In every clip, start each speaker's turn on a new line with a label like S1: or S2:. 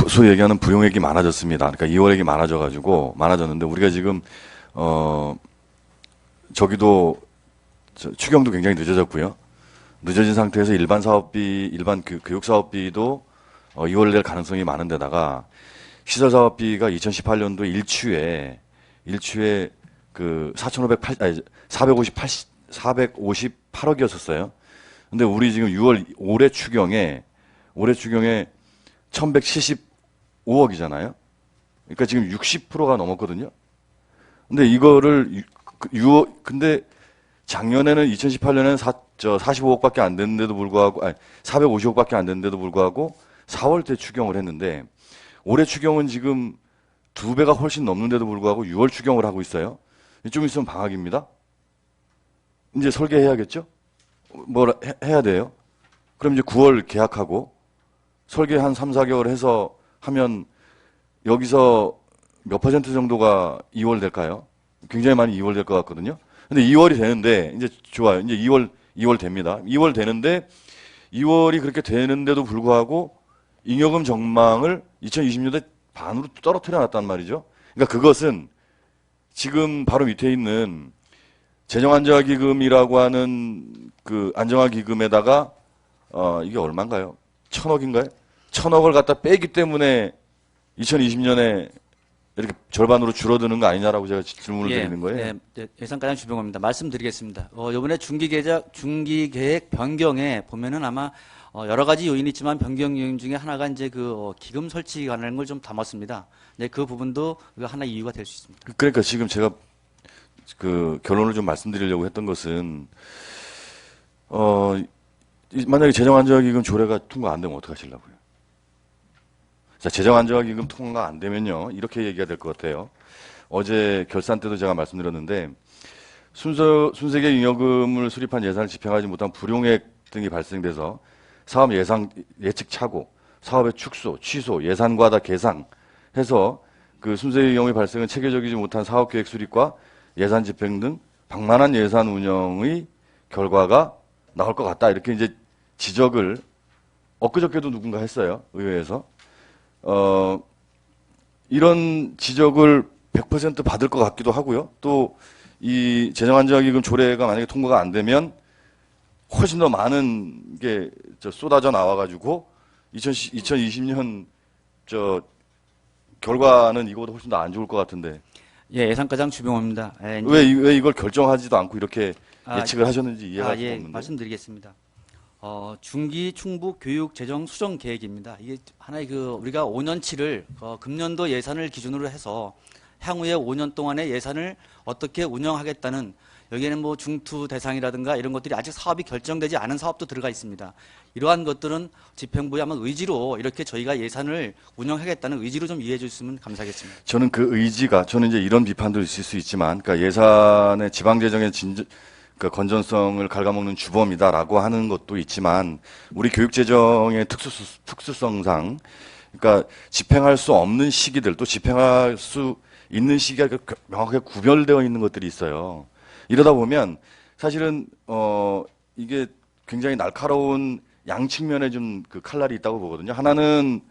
S1: 소위 얘기하는 불용액이 많아졌습니다. 그러니까 2월액이 많아졌는데 우리가 지금 저기도 추경도 굉장히 늦어졌고요. 늦어진 상태에서 일반 교육 사업비도 2월 낼 가능성이 많은 데다가 시설 사업비가 2018년도 일추에 그 458억이었었어요. 근데 우리 지금 올해 추경에 1175억이잖아요. 그러니까 지금 60%가 넘었거든요. 근데 근데 작년에는 2018년에는 45억밖에 안 됐는데도 불구하고, 450억밖에 안 됐는데도 불구하고 4월 때 추경을 했는데 올해 추경은 지금 2배가 훨씬 넘는데도 불구하고 6월 추경을 하고 있어요. 좀 있으면 방학입니다. 이제 설계해야겠죠? 해야 돼요. 그럼 이제 9월 계약하고 설계 한 3, 4개월 해서 하면 여기서 몇 퍼센트 정도가 2월 될까요? 굉장히 많이 2월 될 것 같거든요. 근데 2월이 되는데 이제 좋아요. 이제 2월 됩니다. 2월 되는데 2월이 그렇게 되는데도 불구하고 잉여금 전망을 2020년대 반으로 떨어뜨려 놨단 말이죠. 그러니까 그것은 지금 바로 밑에 있는 재정안정화기금이라고 하는 그 안정화기금에다가 이게 얼마인가요? 1,000억인가요? 1,000억을 갖다 빼기 때문에 2020년에 이렇게 절반으로 줄어드는 거 아니냐라고 제가 질문을 드리는 거예요.
S2: 예산과장 주병호입니다. 말씀드리겠습니다. 이번에 중기계획 변경에 보면은 아마 여러 가지 요인이 있지만 변경 요인 중에 하나가 이제 기금 설치에 관한 걸 좀 담았습니다. 네, 그 부분도 하나 이유가 될 수 있습니다.
S1: 그러니까 지금 제가 그 결론을 좀 말씀드리려고 했던 것은 만약에 재정안정화기금 조례가 통과 안 되면 어떡하시려고요? 자, 재정안정화기금 통과 안 되면요, 이렇게 얘기가 될 것 같아요. 어제 결산 때도 제가 말씀드렸는데 순세계 잉여금을 수립한 예산을 집행하지 못한 불용액 등이 발생돼서 사업 예측 착오, 사업의 축소, 취소, 예산 과다 계상해서 그 순세계 잉여금이 발생은 체계적이지 못한 사업 계획 수립과 예산 집행 등 방만한 예산 운영의 결과가 나올 것 같다. 이렇게 이제 지적을 엊그저께도 누군가 했어요. 의회에서. 이런 지적을 100% 받을 것 같기도 하고요. 또 이 재정안정화기금 조례가 만약에 통과가 안 되면 훨씬 더 많은 게 쏟아져 나와가지고 2020년 결과는 이거보다 훨씬 더 안 좋을 것 같은데
S2: 예, 예산과장 주병호입니다.
S1: 왜 이걸 결정하지도 않고 이렇게 예측을 하셨는지 이해가 좀 없는데.
S2: 말씀드리겠습니다. 중기 충북 교육 재정 수정 계획입니다. 이게 하나의 우리가 5년치를 금년도 예산을 기준으로 해서 향후에 5년 동안의 예산을 어떻게 운영하겠다는, 여기에는 뭐 중투 대상이라든가 이런 것들이 아직 사업이 결정되지 않은 사업도 들어가 있습니다. 이러한 것들은 집행부의 아마 의지로 이렇게 저희가 예산을 운영하겠다는 의지로 좀 이해해 주셨으면 감사하겠습니다.
S1: 저는 저는 이제 이런 비판도 있을 수 있지만, 그러니까 예산의 지방재정의 그 건전성을 갉아먹는 주범이다라고 하는 것도 있지만, 우리 교육재정의 특수성상, 그러니까 집행할 수 없는 시기들, 또 집행할 수 있는 시기가 명확하게 구별되어 있는 것들이 있어요. 이러다 보면 사실은 이게 굉장히 날카로운 양측면에 좀 그 칼날이 있다고 보거든요. 하나는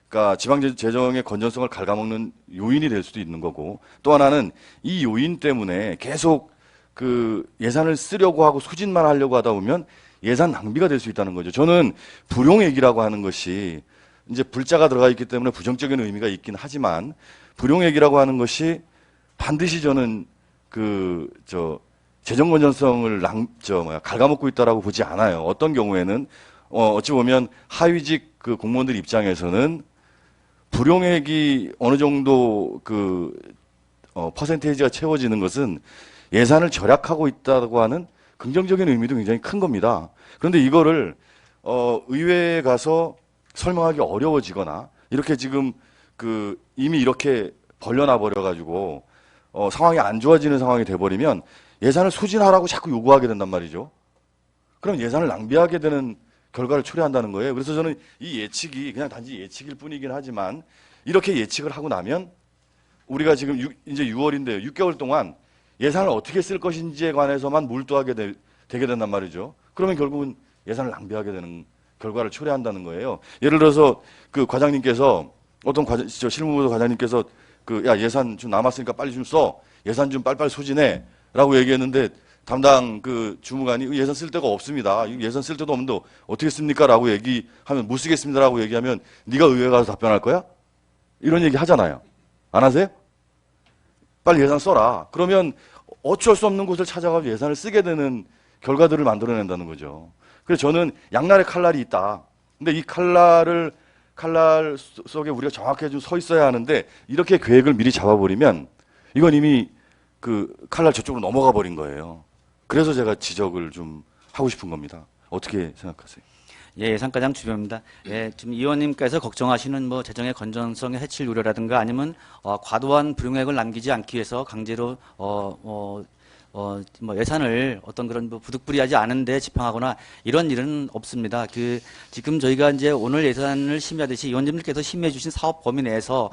S1: 그러니까 지방재정의 건전성을 갉아먹는 요인이 될 수도 있는 거고, 또 하나는 이 요인 때문에 계속 그 예산을 쓰려고 하고 소진만 하려고 하다 보면 예산 낭비가 될 수 있다는 거죠. 저는 불용액이라고 하는 것이 이제 불자가 들어가 있기 때문에 부정적인 의미가 있긴 하지만, 불용액이라고 하는 것이 반드시 저는 재정 건전성을 갉아먹고 있다라고 보지 않아요. 어떤 경우에는 어찌 보면 하위직 그 공무원들 입장에서는 불용액이 어느 정도 퍼센테이지가 채워지는 것은 예산을 절약하고 있다고 하는 긍정적인 의미도 굉장히 큰 겁니다. 그런데 이거를 의회에 가서 설명하기 어려워지거나 이렇게 지금 이미 이렇게 벌려놔 버려가지고 상황이 안 좋아지는 상황이 돼버리면 예산을 소진하라고 자꾸 요구하게 된단 말이죠. 그럼 예산을 낭비하게 되는 결과를 초래한다는 거예요. 그래서 저는 이 예측이 그냥 단지 예측일 뿐이긴 하지만, 이렇게 예측을 하고 나면 우리가 지금 이제 6월인데요. 6개월 동안 예산을 어떻게 쓸 것인지에 관해서만 몰두하게 되게 된단 말이죠. 그러면 결국은 예산을 낭비하게 되는 결과를 초래한다는 거예요. 예를 들어서 그 과장님께서 어떤 저 실무부 과장님께서 야, 예산 좀 남았으니까 빨리 좀 써. 예산 좀 빨리빨리 소진해. 라고 얘기했는데 담당 주무관이 예산 쓸 데가 없습니다. 예산 쓸 데도 없는데 어떻게 씁니까? 라고 얘기하면 못 쓰겠습니다. 라고 얘기하면 네가 의회 가서 답변할 거야? 이런 얘기 하잖아요. 안 하세요? 빨리 예산 써라. 그러면 어쩔 수 없는 곳을 찾아가서 예산을 쓰게 되는 결과들을 만들어낸다는 거죠. 그래서 저는 양날의 칼날이 있다. 근데 이 칼날 속에 우리가 정확하게 좀 서 있어야 하는데 이렇게 계획을 미리 잡아버리면 이건 이미 칼날 저쪽으로 넘어가 버린 거예요. 그래서 제가 지적을 좀 하고 싶은 겁니다. 어떻게 생각하세요?
S2: 예, 예산과장 주변입니다. 예, 지금 의원님께서 걱정하시는 뭐 재정의 건전성의 해칠 우려라든가 아니면 과도한 불용액을 남기지 않기 위해서 강제로 뭐 예산을 어떤 그런 뭐 부득불이하지 않은데 집행하거나 이런 일은 없습니다. 지금 저희가 이제 오늘 예산을 심의하듯이 의원님들께서 심의해 주신 사업 범위 내에서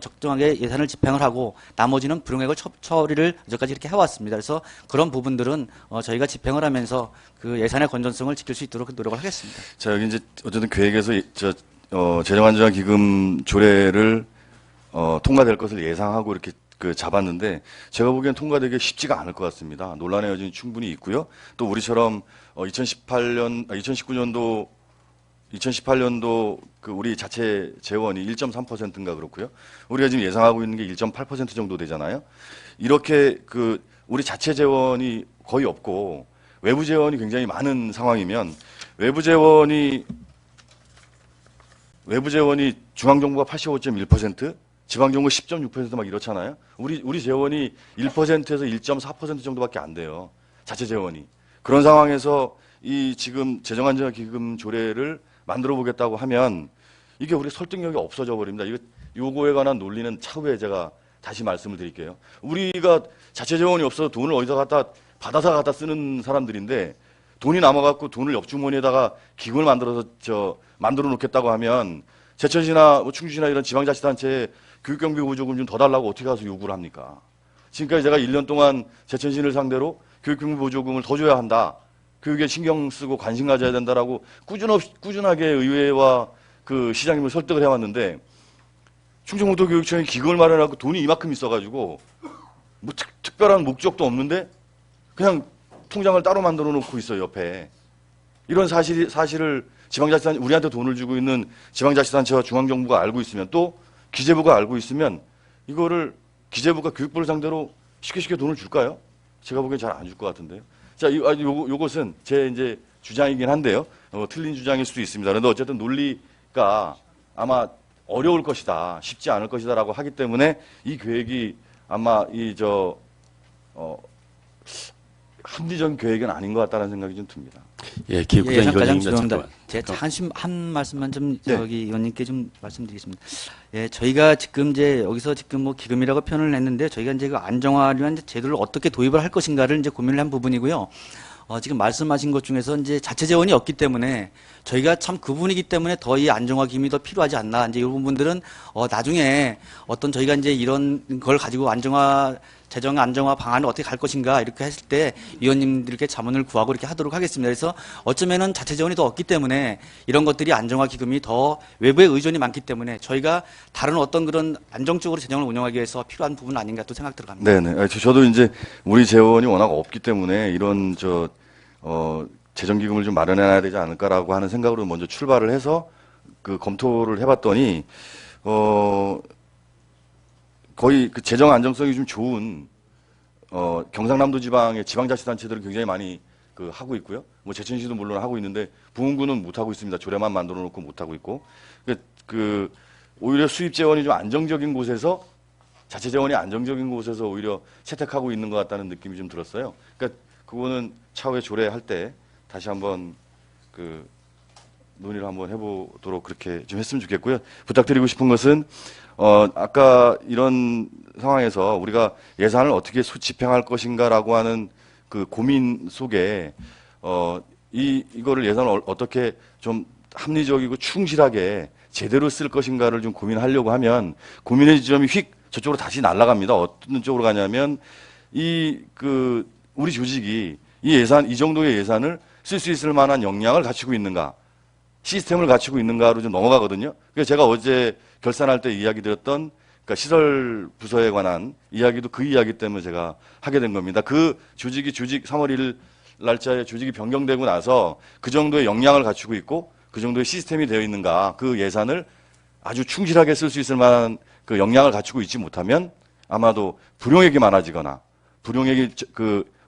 S2: 적정하게 예산을 집행을 하고 나머지는 불용액을 처리를 여기까지 이렇게 해왔습니다. 그래서 그런 부분들은 저희가 집행을 하면서 그 예산의 건전성을 지킬 수 있도록 노력을 하겠습니다.
S1: 자, 여기 이제 어쨌든 계획에서 재정안전기금 조례를 통과될 것을 예상하고 이렇게 잡았는데 제가 보기엔 통과되기 쉽지가 않을 것 같습니다. 논란의 여지는 충분히 있고요. 또 우리처럼 2018년도 우리 자체 재원이 1.3%인가 그렇고요. 우리가 지금 예상하고 있는 게 1.8% 정도 되잖아요. 이렇게 우리 자체 재원이 거의 없고 외부 재원이 굉장히 많은 상황이면 외부 재원이 중앙정부가 85.1%, 지방정부 10.6% 이렇잖아요. 우리 재원이 1%에서 1.4% 정도밖에 안 돼요. 자체 재원이. 그런 상황에서 이 지금 재정안전기금 조례를 만들어 보겠다고 하면 이게 우리 설득력이 없어져 버립니다. 요거에 관한 논리는 차후에 제가 다시 말씀을 드릴게요. 우리가 자체 재원이 없어서 돈을 어디서 받아서 갖다 쓰는 사람들인데 돈이 남아갖고 돈을 옆주머니에다가 기금을 만들어 놓겠다고 하면 제천시나 충주시나 이런 지방자치단체에 교육경비 보조금 좀 더 달라고 어떻게 가서 요구를 합니까? 지금까지 제가 1년 동안 제천시를 상대로 교육경비 보조금을 더 줘야 한다. 교육에 신경 쓰고 관심 가져야 된다라고 꾸준하게 의회와 시장님을 설득을 해왔는데 충청북도교육청이 기금을 마련하고 돈이 이만큼 있어가지고 뭐 특별한 목적도 없는데 그냥 통장을 따로 만들어 놓고 있어요, 옆에. 이런 사실을 지방자치단체, 우리한테 돈을 주고 있는 지방자치단체와 중앙정부가 알고 있으면 또 기재부가 알고 있으면 이거를 기재부가 교육부를 상대로 쉽게 돈을 줄까요? 제가 보기엔 잘 안 줄 것 같은데요. 자, 요것은 제 이제 주장이긴 한데요. 틀린 주장일 수도 있습니다. 그런데 어쨌든 논리가 아마 어려울 것이다, 쉽지 않을 것이다라고 하기 때문에 이 계획이 아마 합리적인 계획은 아닌 것 같다는 생각이 좀 듭니다.
S3: 예, 기획부장 의원님입니다.
S2: 죄송합니다. 제가 한 말씀만 좀 의원님께 좀 말씀드리겠습니다. 예, 저희가 지금 이제 여기서 지금 뭐 기금이라고 표현을 했는데 저희가 이제 그 안정화를 제도를 어떻게 도입을 할 것인가를 이제 고민을 한 부분이고요. 지금 말씀하신 것 중에서 이제 자체 재원이 없기 때문에 저희가 참 그 부분이기 때문에 더 이 안정화 기금이 더 필요하지 않나. 이제 이 부분들은 나중에 어떤 저희가 이제 이런 걸 가지고 재정 안정화 방안을 어떻게 갈 것인가 이렇게 했을 때 위원님들께 자문을 구하고 이렇게 하도록 하겠습니다. 그래서 어쩌면은 자체 재원이 더 없기 때문에 이런 것들이 안정화 기금이 더 외부의 의존이 많기 때문에 저희가 다른 어떤 그런 안정적으로 재정을 운영하기 위해서 필요한 부분 아닌가 또 생각 들어갑니다.
S1: 네네. 저도 이제 우리 재원이 워낙 없기 때문에 이런 재정기금을 좀 마련해야 되지 않을까라고 하는 생각으로 먼저 출발을 해서 검토를 해봤더니 거의 재정 안정성이 좀 좋은 경상남도 지방의 지방자치단체들은 굉장히 많이 하고 있고요. 뭐 제천시도 물론 하고 있는데 부흥구는 못 하고 있습니다. 조례만 만들어 놓고 못 하고 있고 오히려 수입 재원이 좀 안정적인 곳에서 자체 재원이 안정적인 곳에서 오히려 채택하고 있는 것 같다는 느낌이 좀 들었어요. 그러니까 그거는 차후에 조례할 때 다시 한번 논의를 한번 해보도록 그렇게 좀 했으면 좋겠고요. 부탁드리고 싶은 것은 아까 이런 상황에서 우리가 예산을 어떻게 집행할 것인가라고 하는 고민 속에 이거를 예산을 어떻게 좀 합리적이고 충실하게 제대로 쓸 것인가를 좀 고민하려고 하면 고민의 지점이 휙 저쪽으로 다시 날아갑니다. 어떤 쪽으로 가냐면 우리 조직이 이 정도의 예산을 쓸 수 있을 만한 역량을 갖추고 있는가? 시스템을 갖추고 있는가로 좀 넘어가거든요. 그래서 제가 어제 결산할 때 이야기 드렸던 그러니까 시설 부서에 관한 이야기도 그 이야기 때문에 제가 하게 된 겁니다. 그 조직 3월 1일 날짜에 조직이 변경되고 나서 그 정도의 역량을 갖추고 있고 그 정도의 시스템이 되어 있는가, 그 예산을 아주 충실하게 쓸 수 있을 만한 그 역량을 갖추고 있지 못하면 아마도 불용액이 많아지거나 불용액이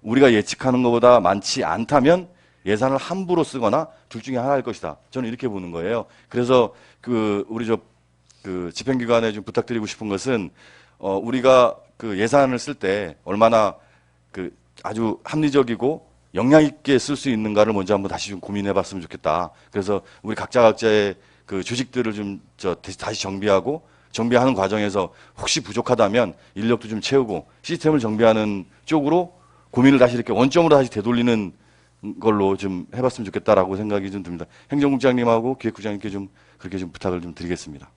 S1: 우리가 예측하는 것보다 많지 않다면 예산을 함부로 쓰거나 둘 중에 하나일 것이다. 저는 이렇게 보는 거예요. 그래서 우리 집행기관에 좀 부탁드리고 싶은 것은 우리가 그 예산을 쓸 때 얼마나 아주 합리적이고 역량 있게 쓸 수 있는가를 먼저 한번 다시 좀 고민해봤으면 좋겠다. 그래서 우리 각자의 그 주식들을 좀 다시 정비하는 과정에서 혹시 부족하다면 인력도 좀 채우고 시스템을 정비하는 쪽으로 고민을 다시 이렇게 원점으로 다시 되돌리는 걸로 좀 해봤으면 좋겠다라고 생각이 좀 듭니다. 행정국장님하고 기획국장님께 좀 그렇게 좀 부탁을 좀 드리겠습니다.